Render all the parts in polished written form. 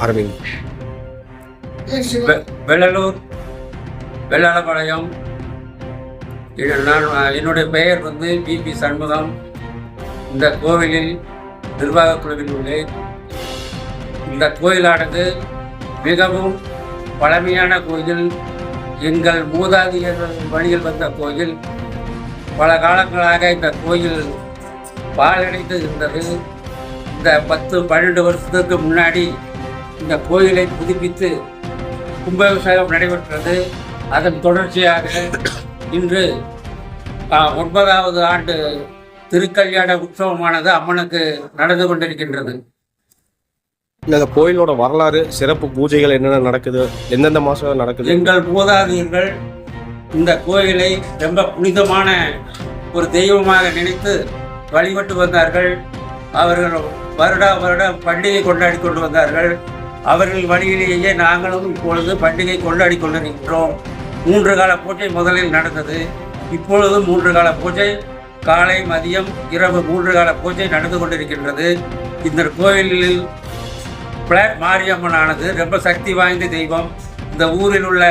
அரவிந்த். வெள்ளலூர் வெள்ளாளபாளையம். என்னுடைய பெயர் பிபி சண்முகம். இந்த கோவிலில் நிர்வாக குழுவில் உள்ளேன். இந்த கோயிலானது மிகவும் பழமையான கோயில். எங்கள் மூதாதையர்கள் வழியில் வந்த கோயில். பல காலங்களாக இந்த கோயில் பாழடைந்து இருந்தது. இந்த 10-12 வருஷத்துக்கு முன்னாடி இந்த கோயிலை புதுப்பித்து கும்பாபிஷேகம் நடைபெற்றது. அதன் தொடர்ச்சியாக இன்று 9வது ஆண்டு திருக்கல்யாண உற்சவமானது அம்மனுக்கு நடந்து கொண்டிருக்கின்றது. இந்த கோயிலோட வரலாறு, சிறப்பு பூஜைகள் என்னென்ன நடக்குது, எந்தெந்த மாதம் நடக்குது? எங்கள் மூதாதையர்கள் இந்த கோயிலை ரொம்ப புனிதமான ஒரு தெய்வமாக நினைத்து வழிபட்டு வந்தார்கள். அவர்கள் வருடம் பண்டிகை கொண்டாடி கொண்டு வந்தார்கள். அவர்கள் வழியிலேயே நாங்களும் இப்பொழுது பண்டிகை கொண்டாடி கொண்டிருக்கின்றோம். 3 கால பூஜை முதலில் நடந்தது. இப்பொழுது 3 கால பூஜை, காலை மதியம் இரவு 3 கால பூஜை நடந்து கொண்டிருக்கின்றது. இந்த கோயிலில் பிளாக் மாரியம்மன் ஆனது ரொம்ப சக்தி வாய்ந்த தெய்வம். இந்த ஊரில் உள்ள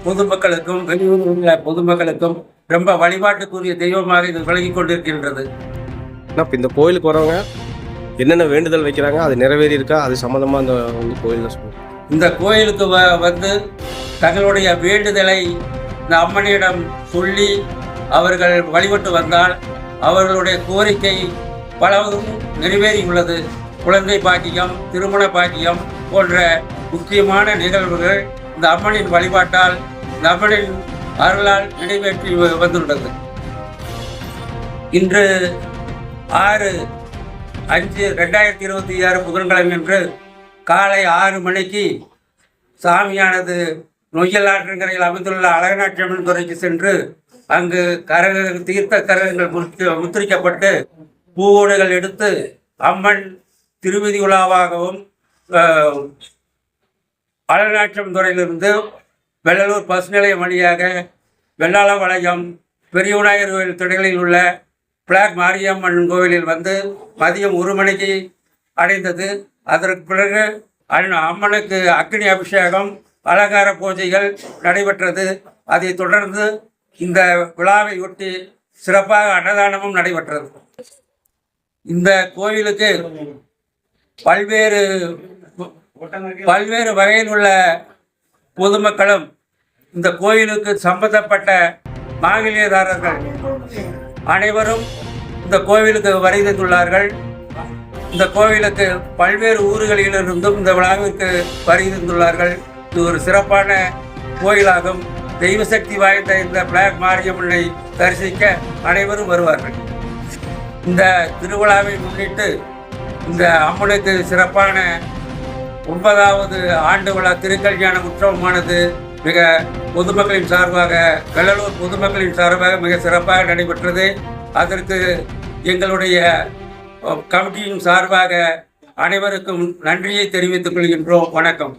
பொதுமக்களுக்கும் வெளியூரில் உள்ள பொதுமக்களுக்கும் ரொம்ப வழிபாட்டுக்குரிய தெய்வமாக இது விளங்கி கொண்டிருக்கின்றது. இந்த கோயிலுக்கு வரவங்க என்னென்ன வேண்டுதல் வைக்கிறாங்க, அது நிறைவேறி இருக்கா? அது சம்மந்தமாக அந்த கோயிலில் சொல்லுங்கள். இந்த கோயிலுக்கு வந்து தங்களுடைய வேண்டுதலை இந்த அம்மனிடம் சொல்லி அவர்கள் வழிபட்டு வந்தால் அவர்களுடைய கோரிக்கை பலவும் நிறைவேறியுள்ளது. குழந்தை பாக்கியம், திருமண பாக்கியம் போன்ற முக்கியமான நிகழ்வுகள் இந்த அம்மனின் வழிபாட்டால், இந்த அம்மனின் அருளால் நிறைவேற்றி வந்துள்ளது. இன்று 6/5/2026 புதன்கிழமை அன்று காலை 6 மணிக்கு சாமியானது நொய்யல் ஆற்றங்கரையில் அமைந்துள்ள அழகநாச்சியம்மன் துறைக்கு சென்று அங்கு தீர்த்த கரகங்கள் முத்திரிக்கப்பட்டு பூவோடுகள் எடுத்து அம்மன் திருவிதி உலாவாகவும் அழகநாச்சியம்மன் துறையிலிருந்து வெள்ளலூர் பஸ் நிலையம் வழியாக வெள்ளாளபாளையம் பெரிய விநாயகர் கோயில் திடலில் உள்ள பிளாக் மாரியம்மன் கோவிலில் வந்து மதியம் 1 மணிக்கு அடைந்தது. அதற்கு பிறகு அம்மனுக்கு அக்னி அபிஷேகம், அலங்கார பூஜைகள் நடைபெற்றது. அதைத் தொடர்ந்து இந்த விழாவை ஒட்டி சிறப்பாக அன்னதானமும் நடைபெற்றது. இந்த கோவிலுக்கு பல்வேறு வகையில் உள்ள பொதுமக்களும் இந்த கோயிலுக்கு சம்பந்தப்பட்ட மாங்கல்யதாரர்கள் அனைவரும் இந்த கோவிலுக்கு வருகின்றுள்ளார்கள். இந்த கோவிலுக்கு பல்வேறு ஊர்களிலிருந்தும் இந்த விழாவிற்கு வருகின்றுள்ளார்கள். இது ஒரு சிறப்பான கோயிலாகும். தெய்வ சக்தி வாய்ந்த இந்த பிளாக் மாரியம்மனை தரிசிக்க அனைவரும் வருவார்கள். இந்த திருவிழாவை முன்னிட்டு இந்த அம்மனுக்கு சிறப்பான 9வது ஆண்டு விழா திருக்கல்யாண உற்சவமானது மிக பொதுமக்களின் சார்பாக, வெள்ளலூர் பொதுமக்களின் சார்பாக மிக சிறப்பாக நடைபெற்றது. அதற்கு எங்களுடைய கமிட்டியின் சார்பாக அனைவருக்கும் நன்றியை தெரிவித்துக் கொள்கின்றோம். வணக்கம்.